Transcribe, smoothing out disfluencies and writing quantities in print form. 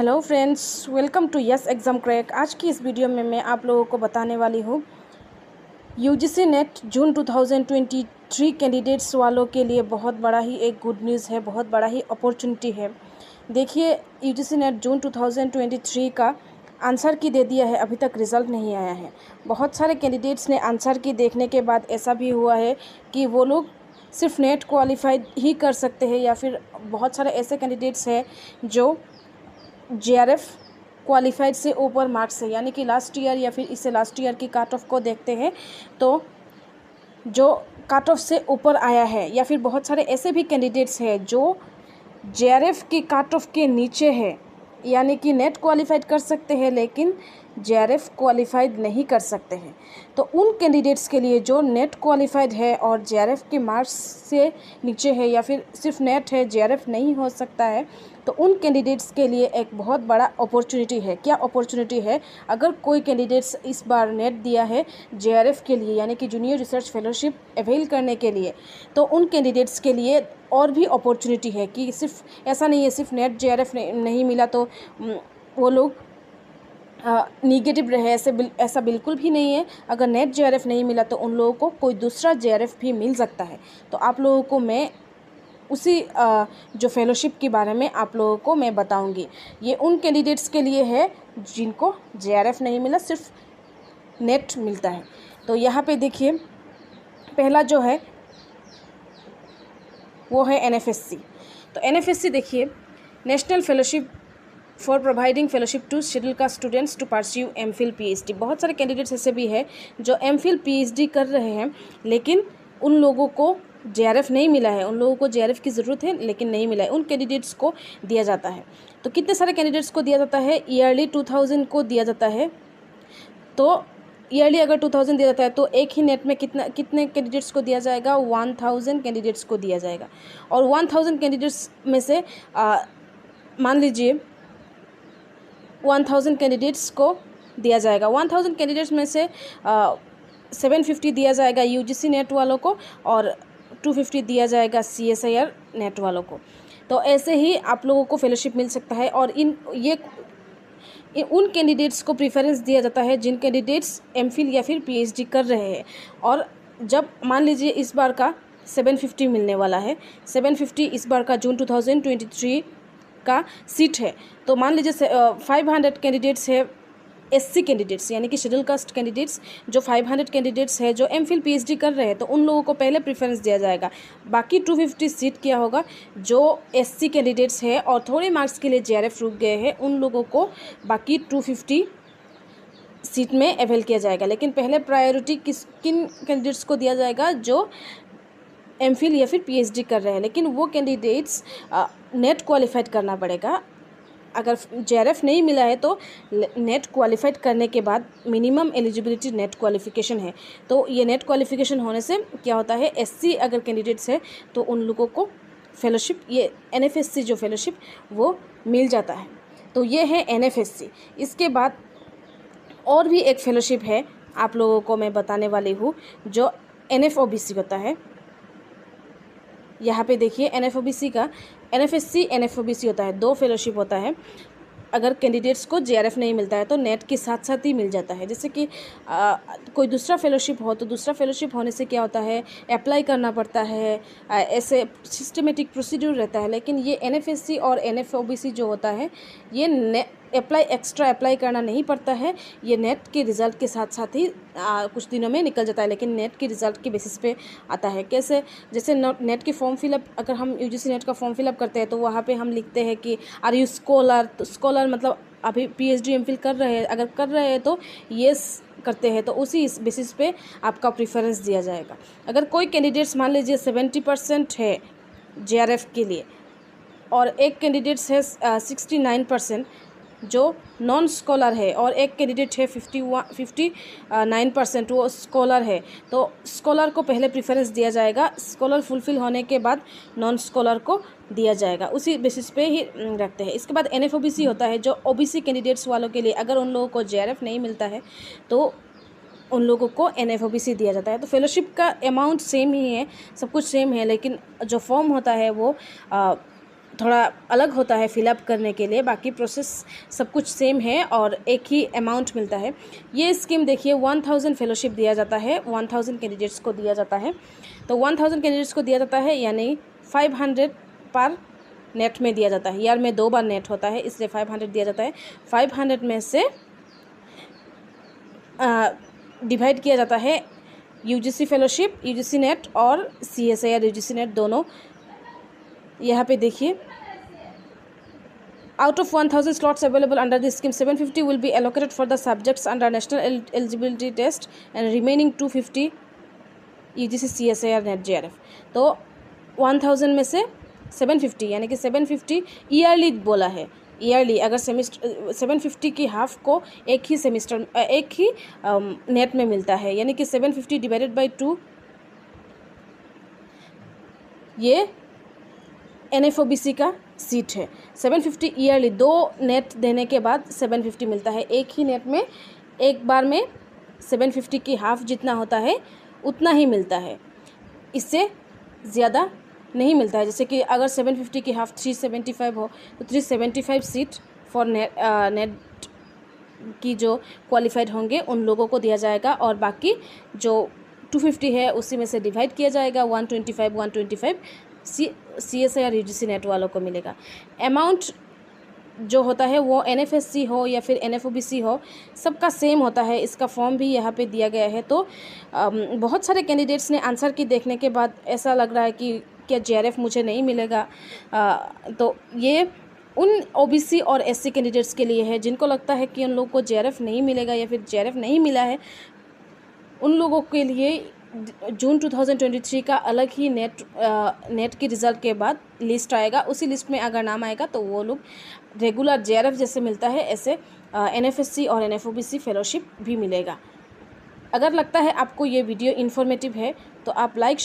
Hello friends, welcome to yes exam crack. आज की इस वीडियो में मैं आप लोगों को बताने वाली हूँ यूजीसी नेट जून 2023 कैंडिडेट्स वालों के लिए बहुत बड़ा ही एक गुड न्यूज़ है, बहुत बड़ा ही अपॉर्चुनिटी है। देखिए, यूजीसी नेट जून 2023 का आंसर की दे दिया है, अभी तक रिज़ल्ट नहीं आया है। बहुत सारे कैंडिडेट्स ने आंसर की देखने के बाद ऐसा भी हुआ है कि वो लोग सिर्फ नेट क्वालिफाइड ही कर सकते हैं, या फिर बहुत सारे ऐसे कैंडिडेट्स हैं जो जेआरएफ क्वालिफाइड से ऊपर मार्क्स है, यानी कि लास्ट ईयर या फिर इससे लास्ट ईयर की काट ऑफ को देखते हैं तो जो काट ऑफ से ऊपर आया है, या फिर बहुत सारे ऐसे भी कैंडिडेट्स हैं जो जेआरएफ की काट ऑफ के नीचे है, यानी कि नेट क्वालिफाइड कर सकते हैं लेकिन जेआरएफ क्वालिफाइड नहीं कर सकते हैं। तो उन कैंडिडेट्स के लिए जो नेट क्वालिफाइड है और जेआरएफ के मार्क्स से नीचे है, या फिर सिर्फ नेट है, जेआरएफ नहीं हो सकता है, तो उन कैंडिडेट्स के लिए एक बहुत बड़ा अपॉर्चुनिटी है। क्या अपॉर्चुनिटी है? अगर कोई कैंडिडेट्स इस बार नेट दिया है जेआरएफ के लिए, यानी कि जूनियर रिसर्च फेलोशिप अवेल करने के लिए, तो उन कैंडिडेट्स के लिए और भी अपॉर्चुनिटी है कि सिर्फ ऐसा नहीं है सिर्फ नेट जेआरएफ नहीं मिला तो वो लोग निगेटिव रहे, ऐसा बिल्कुल भी नहीं है। अगर नेट जेआरएफ नहीं मिला तो उन लोगों को कोई दूसरा जेआरएफ भी मिल सकता है। तो आप लोगों को मैं उसी जो फेलोशिप के बारे में आप लोगों को मैं बताऊंगी। ये उन कैंडिडेट्स के लिए है जिनको जेआरएफ नहीं मिला, सिर्फ नेट मिलता है। तो यहाँ पे देखिए, पहला जो है वो है एनएफएससी। तो एनएफएससी देखिए, national fellowship for providing fellowship to schedule caste students to pursue MPhil PhD. बहुत सारे कैंडिडेट्स ऐसे भी हैं जो एमफिल पीएचडी कर रहे हैं, लेकिन उन लोगों को जेआरएफ नहीं मिला है। उन लोगों को जेआरएफ की ज़रूरत है लेकिन नहीं मिला है, उन कैंडिडेट्स को दिया जाता है। तो कितने सारे कैंडिडेट्स को दिया जाता है? ईयरली 2000 को दिया जाता है। तो ईयरली अगर 2000 दिया जाता है तो एक ही नेट में कितने कैंडिडेट्स को दिया जाएगा? 1000 कैंडिडेट्स को दिया जाएगा। और 1000 कैंडिडेट्स में से मान लीजिए 1000 कैंडिडेट्स को दिया जाएगा। 1000 कैंडिडेट्स में से 750 दिया जाएगा यूजीसी नेट वालों को और 250 दिया जाएगा सीएसआईआर नेट वालों को। तो ऐसे ही आप लोगों को फेलोशिप मिल सकता है। और उन कैंडिडेट्स को प्रेफरेंस दिया जाता है जिन कैंडिडेट्स एमफिल या फिर पीएचडी कर रहे हैं। और जब मान लीजिए इस बार का 750 मिलने वाला है, 750 इस बार का जून 2023 का सीट है, तो मान लीजिए 500 कैंडिडेट्स है एससी कैंडिडेट्स, यानी कि शेड्यूल कास्ट कैंडिडेट्स जो 500 कैंडिडेट्स है जो एमफिल पीएचडी कर रहे हैं, तो उन लोगों को पहले प्रेफरेंस दिया जाएगा। बाकी 250 सीट क्या होगा? जो एससी कैंडिडेट्स है और थोड़े मार्क्स के लिए जेआरएफ रुक गए हैं, उन लोगों को बाकी 250 सीट में अवेल किया जाएगा। लेकिन पहले प्रायोरिटी किन कैंडिडेट्स को दिया जाएगा? जो एमफिल या फिर पीएचडी कर रहे हैं, लेकिन वो कैंडिडेट्स नेट क्वालिफाइड करना पड़ेगा। अगर जेआरएफ नहीं मिला है तो नेट क्वालिफाइड करने के बाद मिनिमम एलिजिबिलिटी नेट क्वालिफिकेशन है। तो ये नेट क्वालिफिकेशन होने से क्या होता है, एससी अगर कैंडिडेट्स है तो उन लोगों को फेलोशिप, ये एनएफएससी जो फेलोशिप वो मिल जाता है। तो ये है एनएफएससी। इसके बाद और भी एक फेलोशिप है आप लोगों को मैं बताने वाली हूँ, जो एनएफओबीसी होता है। यहाँ पे देखिए, एनएफएससी एनएफओबीसी होता है, दो फेलोशिप होता है। अगर कैंडिडेट्स को जेआरएफ नहीं मिलता है तो नेट के साथ साथ ही मिल जाता है। जैसे कि कोई दूसरा फेलोशिप हो तो दूसरा फेलोशिप होने से क्या होता है, अप्लाई करना पड़ता है, ऐसे सिस्टमेटिक प्रोसीड्यूर रहता है। लेकिन ये एनएफएससी और एनएफओबीसी जो होता है, ये एक्स्ट्रा अप्लाई करना नहीं पड़ता है। ये नेट के रिज़ल्ट के साथ साथ ही कुछ दिनों में निकल जाता है, लेकिन नेट के रिज़ल्ट के बेसिस पे आता है। कैसे? जैसे नेट की फॉर्म फिलअप, अगर हम यूजीसी नेट का फॉर्म फिलअप करते हैं तो वहाँ पे हम लिखते हैं कि आर यू स्कॉलर। तो स्कॉलर मतलब अभी पीएचडी एमफिल कर रहे हैं, अगर कर रहे हैं तो येस करते हैं, तो उसी बेसिस पे आपका प्रेफरेंस दिया जाएगा। अगर कोई कैंडिडेट्स मान लीजिए 70% है जेआरएफ के लिए और एक कैंडिडेट्स है 69% जो नॉन स्कॉलर है, और एक कैंडिडेट है 59% वो स्कॉलर है, तो स्कॉलर को पहले प्रेफरेंस दिया जाएगा। स्कॉलर फुलफिल होने के बाद नॉन स्कॉलर को दिया जाएगा, उसी बेसिस पे ही रखते हैं। इसके बाद एनएफओबीसी होता है, जो ओबीसी कैंडिडेट्स वालों के लिए, अगर उन लोगों को जेआरएफ नहीं मिलता है तो उन लोगों को एनएफओबीसी दिया जाता है। तो फेलोशिप का अमाउंट सेम ही है, सब कुछ सेम है, लेकिन जो फॉर्म होता है वो थोड़ा अलग होता है फिलअप करने के लिए, बाकी प्रोसेस सब कुछ सेम है और एक ही अमाउंट मिलता है। ये स्कीम देखिए 1000 फेलोशिप दिया जाता है, 1000 कैंडिडेट्स को दिया जाता है। तो 1000 कैंडिडेट्स को दिया जाता है यानी 500 पर नेट में दिया जाता है। ईयर में 2 बार नेट होता है इसलिए 500 दिया जाता है। 500 में से डिवाइड किया जाता है यूजीसी फेलोशिप, यूजीसी नेट और CSIR यूजीसी नेट दोनों। यहाँ पे देखिए out of 1000 slots available under this scheme, 750 will be allocated for the subjects under national eligibility test and remaining 250 UGC CSIR net JRF। तो 1000 में से 750 यानी कि 750 ईयरली बोला है। ईयरली अगर सेमिस्टर 750 की हाफ को एक ही सेमिस्टर एक ही नेट में मिलता है, यानी कि 750 डिवाइडेड बाई 2 ये NFOBC का सीट है। 750 ईयरली 2 नेट देने के बाद 750 मिलता है। एक ही नेट में एक बार में 750 की हाफ जितना होता है उतना ही मिलता है, इससे ज़्यादा नहीं मिलता है। जैसे कि अगर 750 की हाफ 375 हो तो 375 सीट फॉर नेट की जो क्वालिफाइड होंगे उन लोगों को दिया जाएगा और बाकी जो 250 है उसी में से डिवाइड किया जाएगा 125 CSIR UGC नेट वालों को मिलेगा। अमाउंट जो होता है वो NFSC हो या फिर NFOBC हो सबका सेम होता है। इसका फॉर्म भी यहाँ पे दिया गया है। तो बहुत सारे कैंडिडेट्स ने आंसर की देखने के बाद ऐसा लग रहा है कि क्या JRF मुझे नहीं मिलेगा। तो ये उन OBC और SC कैंडिडेट्स के लिए है जिनको लगता है कि उन लोगों को JRF नहीं मिलेगा या फिर JRF नहीं मिला है। उन लोगों के लिए जून 2023 का अलग ही नेट की रिज़ल्ट के बाद लिस्ट आएगा। उसी लिस्ट में अगर नाम आएगा तो वो लोग रेगुलर JRF जैसे मिलता है ऐसे NFSC और NFOBC फेलोशिप भी मिलेगा। अगर लगता है आपको ये वीडियो इन्फॉर्मेटिव है तो आप लाइक